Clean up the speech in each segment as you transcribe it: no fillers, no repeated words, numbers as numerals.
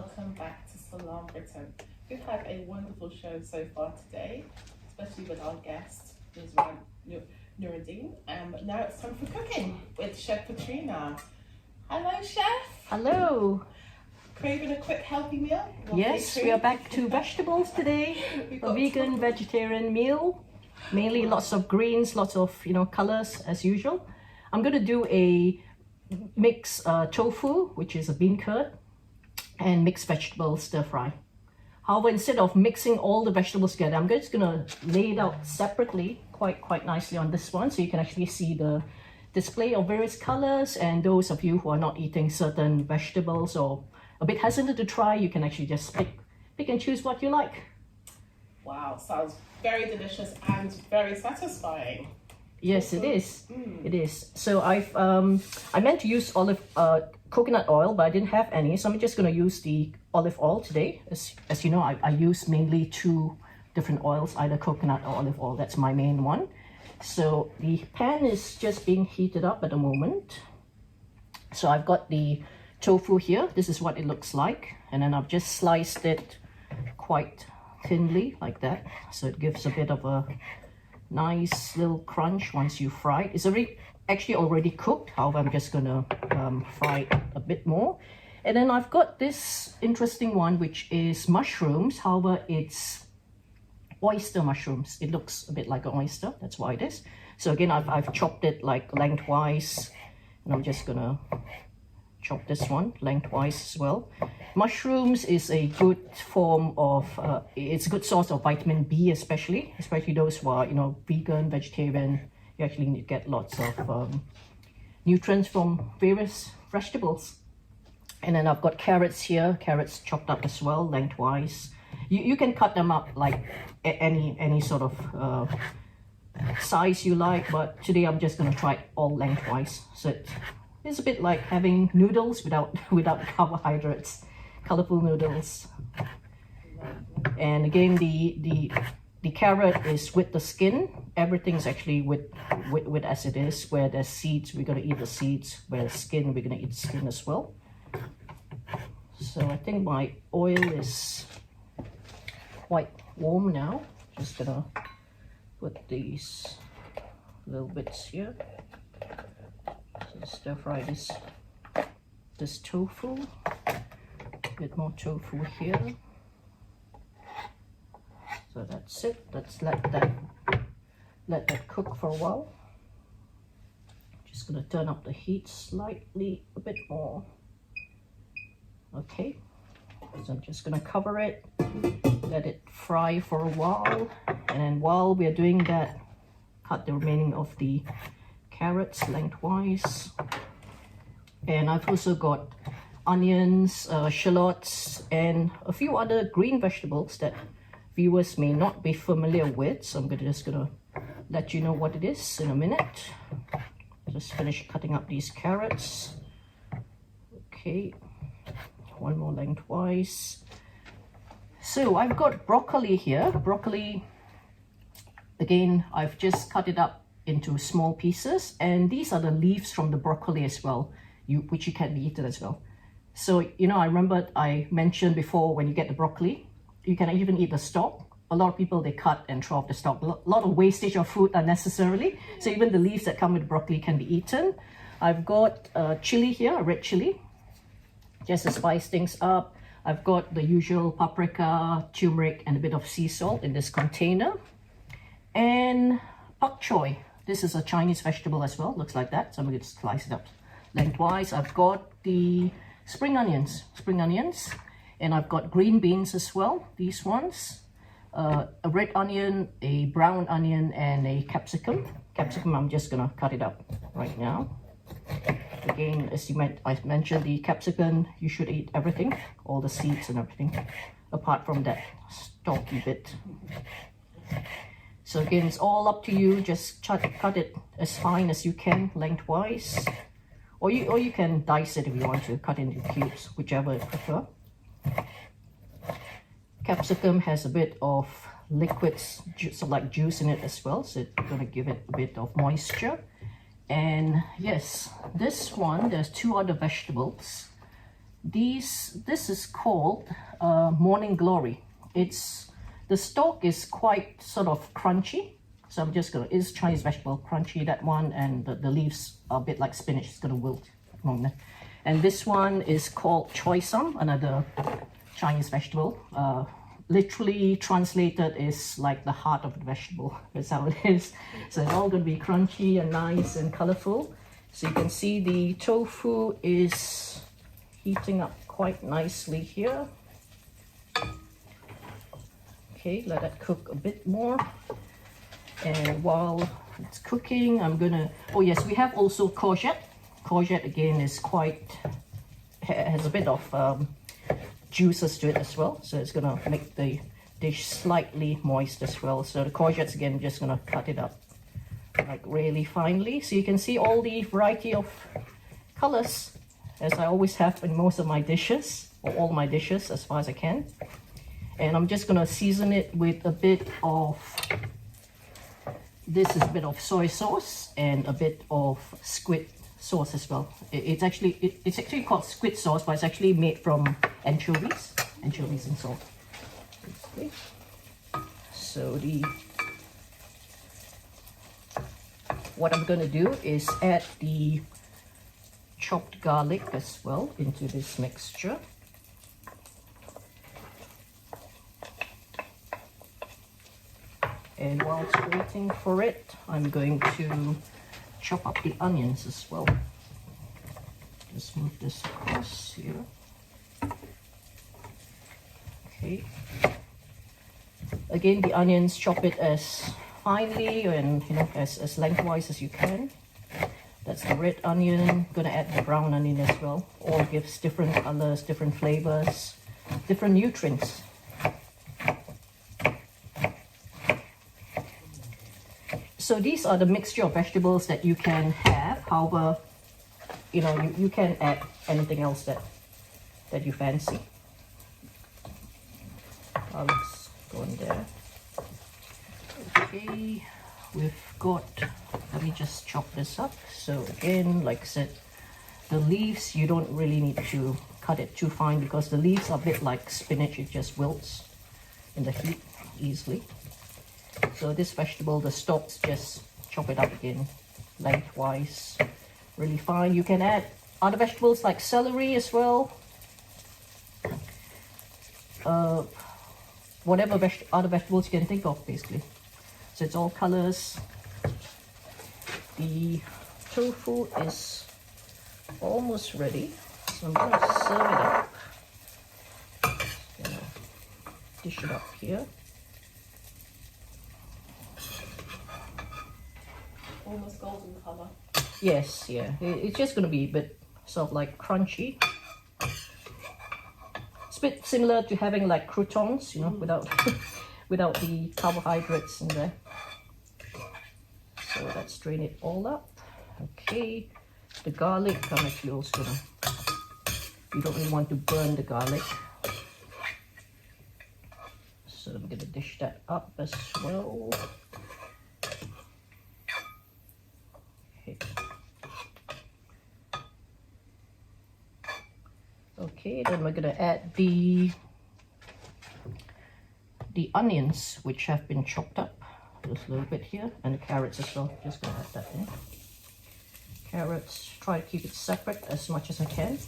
welcome back to Salon Britain. We've had a wonderful show so far today, especially with our guest, Nuruddin. But now it's time for cooking with Chef Petrina. Hello, Chef. Hello. Craving a quick healthy meal? Yes, we are back to vegetables today. A vegan, vegetarian meal. Mainly lots of greens, lots of colors as usual. I'm going to do a mixed tofu, which is a bean curd, and mixed vegetable stir fry. However, instead of mixing all the vegetables together, I'm just going to lay it out separately quite nicely on this one, so you can actually see the display of various colors. And those of you who are not eating certain vegetables or a bit hesitant to try, you can actually just pick and choose what you like. Wow, sounds very delicious and very satisfying. Yes, it is. It is. So I meant to use coconut oil, but I didn't have any, so I'm just going to use the olive oil today. As you know, I use mainly two different oils, either coconut or olive oil. That's my main one. So the pan is just being heated up at the moment. So I've got the tofu here. This is what it looks like, and then I've just sliced it quite thinly like that, so it gives a bit of a nice little crunch once you fry it. It's actually already cooked. However, I'm just gonna fry it a bit more. And then I've got this interesting one, which is mushrooms. However, it's oyster mushrooms. It looks a bit like an oyster, that's why it is. So again, I've chopped it like lengthwise, and I'm just gonna chop this one lengthwise as well. Mushrooms is a good form of, it's a good source of vitamin B, especially those who are, vegan, vegetarian. You actually need to get lots of nutrients from various vegetables. And then I've got carrots here, carrots chopped up as well, lengthwise. You can cut them up like any sort of size you like, but today I'm just gonna try it all lengthwise. So it's a bit like having noodles without carbohydrates, colorful noodles. And again, the carrot is with the skin. Everything's actually with as it is. Where there's seeds, we're gonna eat the seeds. Where there's skin, we're gonna eat the skin as well. So I think my oil is quite warm now. Just gonna put these little bits here. Stir fry this tofu. A bit more tofu here. So that's it. Let's let that cook for a while. Just gonna turn up the heat slightly, a bit more. Okay. So I'm just gonna cover it, let it fry for a while, and then while we're doing that, cut the remaining of the carrots lengthwise. And I've also got onions, shallots, and a few other green vegetables that viewers may not be familiar with. So I'm just gonna let you know what it is in a minute. Just finish cutting up these carrots. Okay, one more lengthwise. So I've got broccoli here. Broccoli, again, I've just cut it up into small pieces, and these are the leaves from the broccoli as well, which you can be eaten as well. So I remember I mentioned before, when you get the broccoli, you can even eat the stalk. A lot of people, they cut and throw off the stalk. A lot of wastage of food unnecessarily. So even the leaves that come with broccoli can be eaten. I've got chili here, a red chili, just to spice things up. I've got the usual paprika, turmeric, and a bit of sea salt in this container. And pak choy. This is a Chinese vegetable as well, looks like that. So I'm going to slice it up lengthwise. I've got the spring onions, and I've got green beans as well, these ones. A red onion, a brown onion, and a capsicum. I'm just going to cut it up right now. Again, as I mentioned, the capsicum, you should eat everything, all the seeds and everything, apart from that stalky bit. So again, it's all up to you. Just cut it as fine as you can, lengthwise. Or you can dice it if you want to, cut into cubes, whichever you prefer. Capsicum has a bit of liquids, like juice in it as well, so it's going to give it a bit of moisture. And yes, this one, there's two other vegetables This is called Morning Glory. The stalk is quite sort of crunchy. So I'm just gonna, it's Chinese vegetable, crunchy, that one, and the leaves are a bit like spinach, it's gonna wilt. And this one is called choy, another Chinese vegetable. Literally translated is like the heart of the vegetable. That's how it is. So it's all gonna be crunchy and nice and colorful. So you can see the tofu is heating up quite nicely here. Okay, let that cook a bit more. And while it's cooking, I'm gonna, oh yes, we have also courgette. Courgette again is has a bit of juices to it as well. So it's gonna make the dish slightly moist as well. So the courgettes again, just gonna cut it up like really finely. So you can see all the variety of colors as I always have in most of my dishes, or all my dishes as far as I can. And I'm just gonna season it with a bit of, this is a bit of soy sauce and a bit of squid sauce as well. It's actually called squid sauce, but it's actually made from anchovies and salt. Basically. So what I'm gonna do is add the chopped garlic as well into this mixture. And while it's waiting for it, I'm going to chop up the onions as well. Just move this across here. Okay. Again, the onions, chop it as finely and as lengthwise as you can. That's the red onion. Gonna add the brown onion as well. All gives different colors, different flavors, different nutrients. So these are the mixture of vegetables that you can have. However, you can add anything else that you fancy. Let's go in there. Okay, we've got, let me just chop this up. So again, like I said, the leaves, you don't really need to cut it too fine because the leaves are a bit like spinach, it just wilts in the heat easily. So this vegetable, the stalks, just chop it up again, lengthwise, really fine. You can add other vegetables like celery as well. Whatever other vegetables you can think of, basically. So it's all colors. The tofu is almost ready. So I'm gonna serve it up. Dish it up here. Almost golden color. Yes, yeah. It's just gonna be a bit sort of like crunchy. It's a bit similar to having like croutons, without without the carbohydrates in there. So let's drain it all up. Okay. The garlic, I'm actually also gonna, you don't really want to burn the garlic. So I'm gonna dish that up as well. Okay, then we're gonna add the onions, which have been chopped up just a little bit here, and the carrots as well. Just gonna add that in. Carrots, try to keep it separate as much as I can.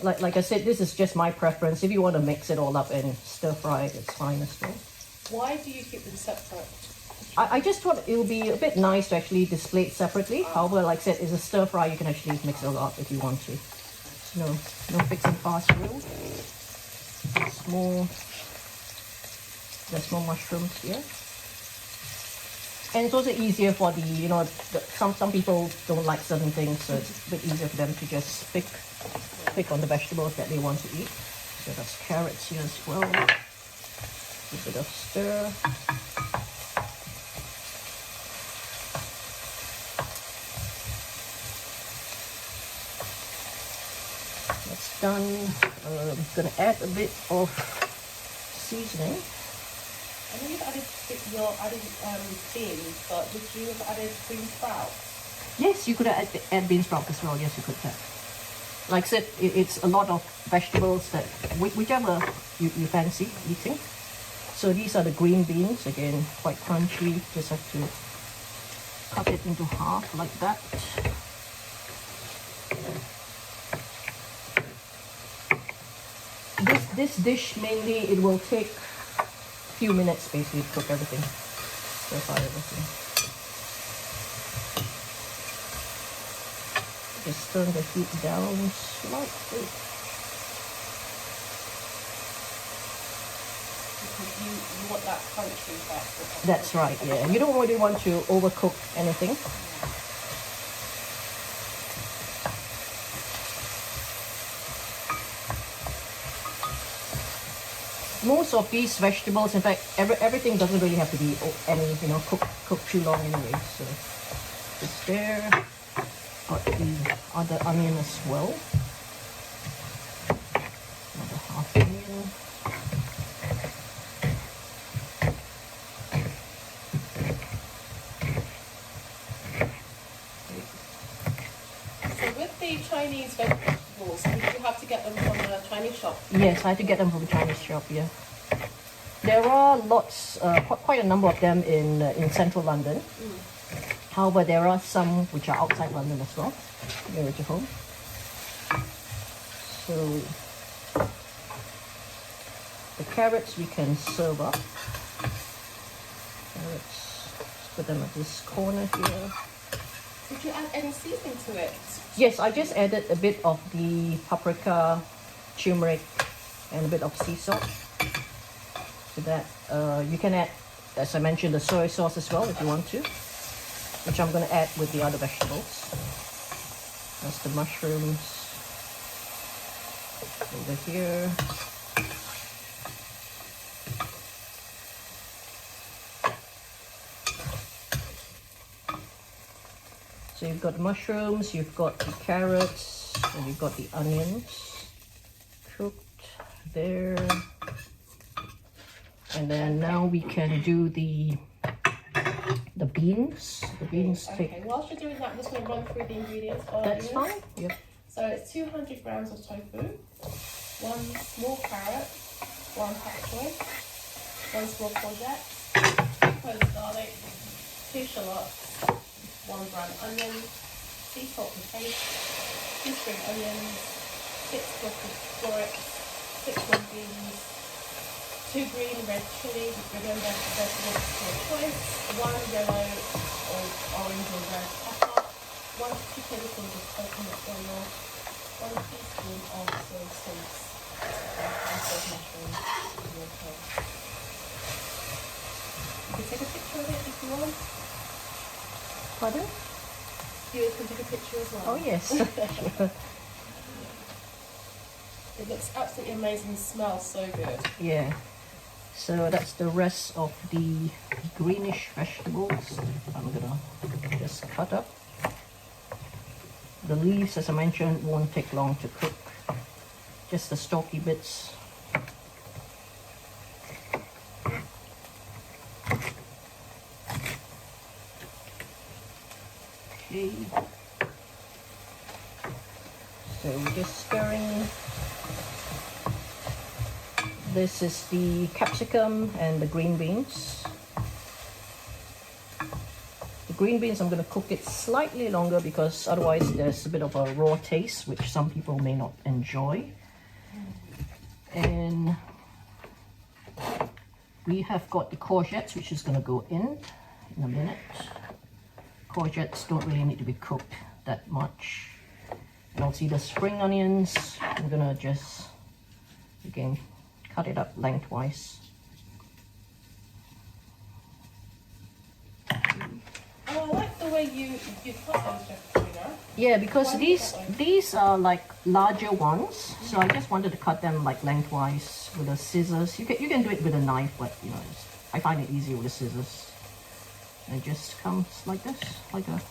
Like I said, this is just my preference. If you want to mix it all up and stir fry it, it's fine as well. Why do you keep them separate? I just thought it would be a bit nice to actually display it separately. However, like I said, it's a stir fry. You can actually mix it all up if you want to. No fix and fast rule. There's more mushrooms here. And it's also easier for some people don't like certain things, so it's a bit easier for them to just pick on the vegetables that they want to eat. So there's carrots here as well. A bit of stir. That's done. I'm gonna add a bit of seasoning. I know you've added beans, but would you have added green sprouts? Yes, you could add bean sprouts as well. Yes, you could have. Like I said, it's a lot of vegetables that whichever you fancy eating. So these are the green beans, again, quite crunchy. Just have to cut it into half like that. This dish mainly, it will take a few minutes basically to cook everything. Stir fry everything. Just turn the heat down slightly. Because you want that crunchy effect. That's right, yeah. You don't really want to overcook anything. Most of these vegetables, in fact, everything doesn't really have to be cooked too long anyway. So just there. Got the other onion as well. Another half onion. So with the Chinese vegetables, did you have to get them from the Chinese shop? Yes, I had to get them from the Chinese shop, yeah. There are lots, quite a number of them in central London. However, there are some which are outside London as well, nearer to home. So the carrots we can serve up. Carrots, let's put them at this corner here. Did you add any seasoning to it? Yes, I just added a bit of the paprika, turmeric, and a bit of sea salt to that. You can add, as I mentioned, the soy sauce as well if you want to, which I'm going to add with the other vegetables. That's the mushrooms over here. So you've got the mushrooms, you've got the carrots, and you've got the onions cooked there. And then now we can do the beans. The beans take... Okay, whilst you're doing that, I'm just going to run through the ingredients. That's fine, yep. So it's 200 grams of tofu, 1 small carrot, 1 pak choy, 1 small courgette, 2 cloves of garlic, 2 shallots, 1 brown onion, sea salt to taste, 2 spring onions, 6 florets, 6 green beans, 2 green red chilli, remember vegetables is your choice, 1 yellow or orange or red pepper, 1 to 2 tablespoons of coconut oil, 1 teaspoon of soy sauce, and soy mushrooms. You can take a picture of it if you want. Pardon? You can take a picture as well. Oh yes. It looks absolutely amazing, smells so good. Yeah. So that's the rest of the greenish vegetables. I'm gonna just cut up. The leaves, as I mentioned, won't take long to cook. Just the stalky bits. Okay. So we're just stirring. This is the capsicum and the green beans. The green beans, I'm going to cook it slightly longer because otherwise there's a bit of a raw taste which some people may not enjoy. And we have got the courgettes, which is going to go in a minute. Courgettes don't really need to be cooked that much. And also the spring onions, I'm going to just, again, cut it up lengthwise. Oh, I like the way you cut those, Petrina. Yeah, because these are like larger ones, so I just wanted to cut them like lengthwise with the scissors. You can do it with a knife, but you know, I find it easier with the scissors. And it just comes like this, like a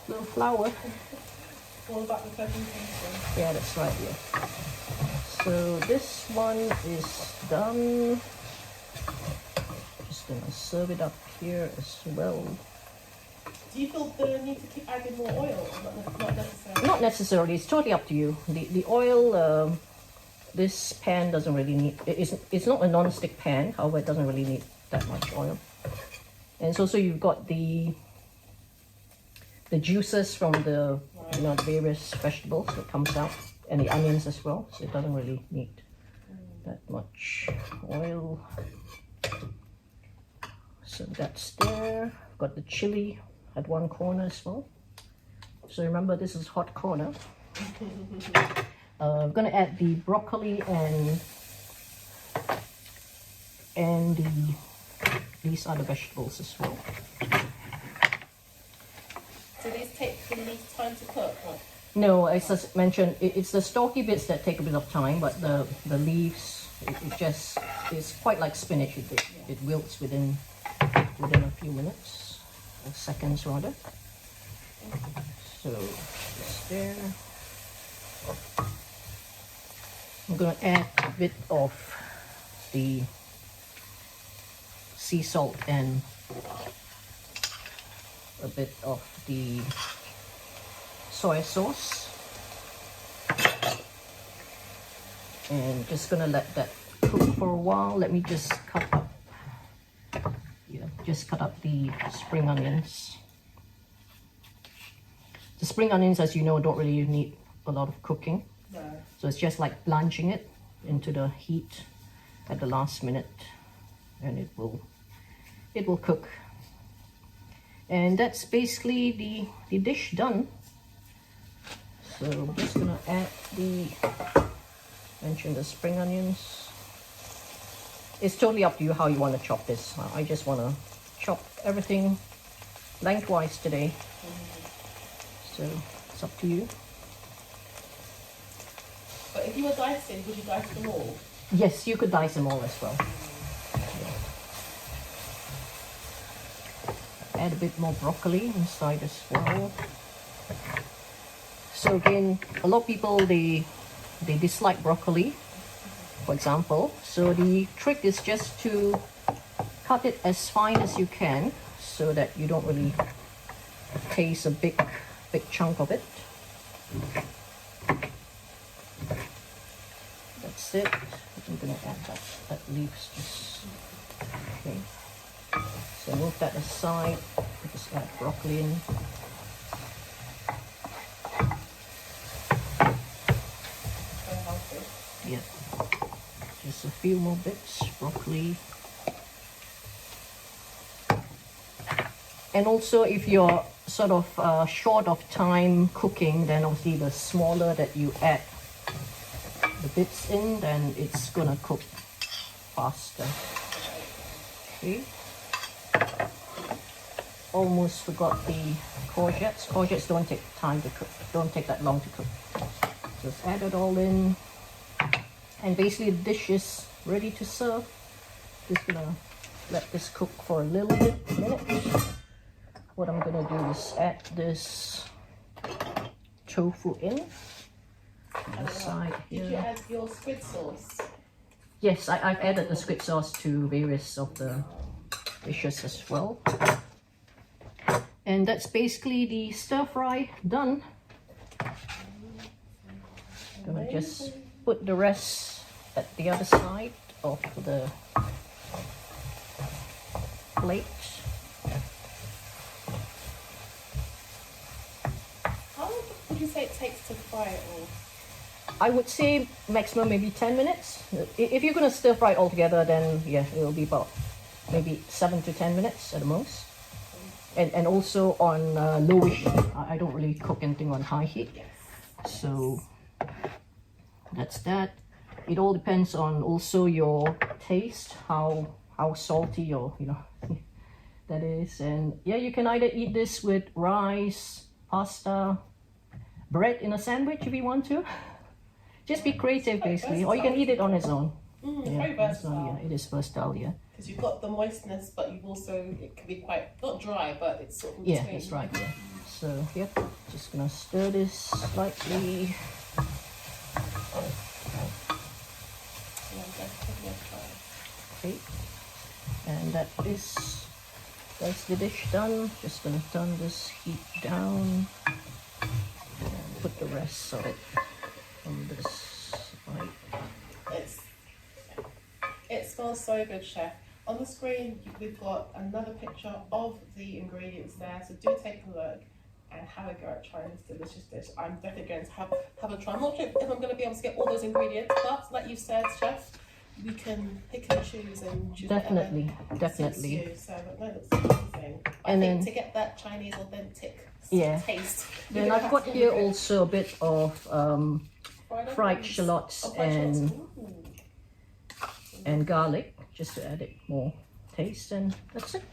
little flower. All about the presentation. Yeah, that's right, yeah. So this one is done. Just gonna serve it up here as well. Do Do you feel the need to keep adding more oil? Or not necessarily? Not necessarily. It's totally up to you. The oil, this pan doesn't really need. It's not a non-stick pan. However, it doesn't really need that much oil. And it's also you've got the juices from the the various vegetables that comes out, and the onions as well. So it doesn't really need that much oil. So that's there. Got the chili at one corner as well. So remember, this is hot corner. I'm gonna add the broccoli and these other vegetables as well. Do these take the least time to cook? Or? No, as I mentioned, it's the stalky bits that take a bit of time, but the leaves, it just is quite like spinach. It wilts within a few minutes, or seconds rather. So it's there. I'm gonna add a bit of the sea salt and a bit of the soy sauce, and just gonna let that cook for a while. Let me just cut up the spring onions. The spring onions, as you know, don't really need a lot of cooking. No. So it's just like blanching it into the heat at the last minute, and it will cook. And that's basically the dish done. So I'm just gonna add mention the spring onions. It's totally up to you how you want to chop this. I just want to chop everything lengthwise today. So it's up to you. But if you were dicing, would you dice them all? Yes, you could dice them all as well. Add a bit more broccoli inside as well. So again, a lot of people they dislike broccoli, for example. So the trick is just to cut it as fine as you can, so that you don't really taste a big chunk of it. That's it. I'm gonna add that leaves just okay. So move that aside. Just add broccoli in. Yeah, just a few more bits, broccoli. And also, if you're sort of short of time cooking, then obviously the smaller that you add the bits in, then it's gonna cook faster. Okay. Almost forgot the courgettes. Courgettes don't take time to cook, don't take that long to cook. Just add it all in. And basically the dish is ready to serve. Just gonna let this cook for a little minute. What I'm gonna do is add this tofu in on the side here. Did you add your squid sauce? Yes, I've added the squid sauce to various of the dishes as well. And that's basically the stir fry done. Gonna just put the rest at the other side of the plate. How long would you say it takes to fry it all? I would say maximum maybe 10 minutes. If you're gonna stir fry it all together, then yeah, it'll be about maybe 7 to 10 minutes at the most. And also on lowish heat. I don't really cook anything on high heat. So that's that. It all depends on also your taste, how salty or that is. And yeah, you can either eat this with rice, pasta, bread in a sandwich if you want to. Just be creative basically, or you can eat it on its own. Very versatile. Yeah, it is versatile, yeah. Because you've got the moistness, but you've also, it can be quite, not dry, but it's sort of Yeah, between. that's right, yeah. So, yep, just gonna stir this slightly. Okay, and that is That's the dish done. Just gonna turn this heat down and put the rest of it on this side. It smells so good, Chef. On the screen, we've got another picture of the ingredients there, so do take a look and have a go at trying this delicious dish. I'm definitely going to have a try. I'm not sure if I'm going to be able to get all those ingredients, but like you said, Chef, we can pick and choose and choose Definitely. you. So, but no, that's amazing. I think to get that Chinese authentic taste. Then I've got here also a bit of fried shallots and garlic, just to add it more taste, and that's it.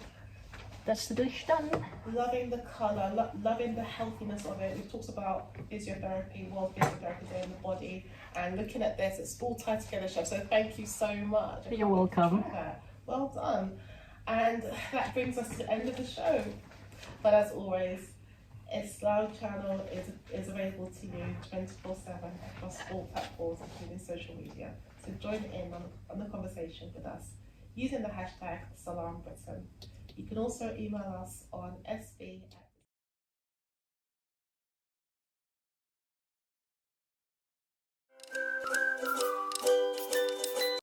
That's the dish done. Loving the colour, loving the healthiness of it. We've talked about physiotherapy, World Physiotherapy Day in the body, and looking at this, it's all tied together, Chef. So thank you so much. You're welcome. Well done. And that brings us to the end of the show. But as always, Islam channel is available to you 24/7 across all platforms, including social media. So join in on the conversation with us using the hashtag SalamBritain. You can also email us on